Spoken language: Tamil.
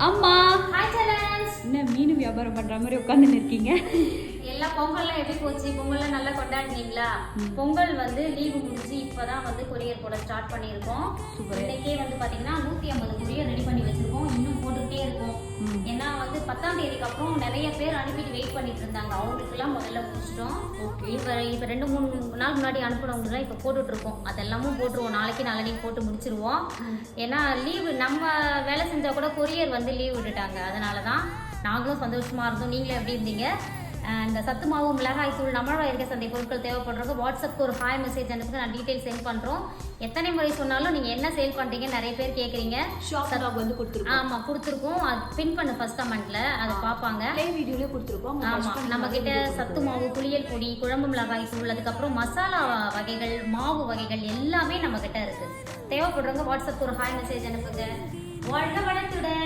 அம்மா ஹாய் சேலன்ஸ். என்ன மீன் வியாபாரம் பண்ற மாதிரி உட்கார்ந்துன்னு இருக்கீங்க? எல்லா பொங்கல்லாம் எப்படி போச்சு? பொங்கல்லாம் நல்லா கொண்டாடுனீங்களா? பொங்கல் வந்து லீவு முடிஞ்சு இப்பதான் வந்து கொரியர் போட ஸ்டார்ட் பண்ணியிருக்கோம். இன்னைக்கே வந்து பாத்தீங்கன்னா 150 கொரியர் ரெடி பண்ணி வச்சிருக்கோம். இன்னும் போட்டுக்கிட்டே இருக்கோம். ஏன்னா வந்து 10ஆம் தேதிக்கு அப்புறம் நிறைய பேர் அனுப்பிட்டு வெயிட் பண்ணிட்டு இருந்தாங்க. அவங்களுக்குலாம் முதல்ல முடிச்சிட்டோம். இப்ப 2-3 நாள் முன்னாடி அனுப்புனவங்க இப்ப போட்டுட்டு இருக்கோம். அதெல்லாமும் போட்டுருவோம். நாளைக்கு போட்டு முடிச்சிருவோம். ஏன்னா லீவு நம்ம வேலை செஞ்சா கூட கொரியர் வந்து லீவ் விட்டுட்டாங்க. அதனாலதான் நாங்களும் சந்தோஷமா இருந்தோம். நீங்களும் எப்படி இருந்தீங்க? இந்த சத்து மாவு, மிளகாய் தூள், நம்மளோட இருக்க சந்தை பொருட்கள் தேவைப்படுறவங்க வாட்ஸ்அப்க்கு ஒரு ஹாய் மெசேஜ் அனுப்புங்க. நான் டீட்டெயில் சென்ட் பண்றோம். எத்தனை முறை சொன்னாலும் நீங்க என்ன சேல் பண்றீங்க நிறைய பேர் கேக்குறீங்க. ஷாப் லாக் வந்து கொடுத்துருக்கோம். ஆமா கொடுத்துருக்கோம். அது பின் பண்ணு ஃபர்ஸ்ட் கமெண்ட்ல அதை பார்ப்பாங்க. ப்ளே வீடியோலயே கொடுத்துருக்கோம். ஆமா நம்ம கிட்ட சத்து மாவு, புளியல் பொடி, குழம்பு மிளகாய் தூள், அதுக்கப்புறம் மசாலா வகைகள், மாவு வகைகள் எல்லாமே நம்ம கிட்ட இருக்கு. தேவைப்படுறவங்க வாட்ஸ்அப்க்கு ஒரு ஹாய் மெசேஜ் அனுப்புங்க. வாழ்க வளத்துடன்.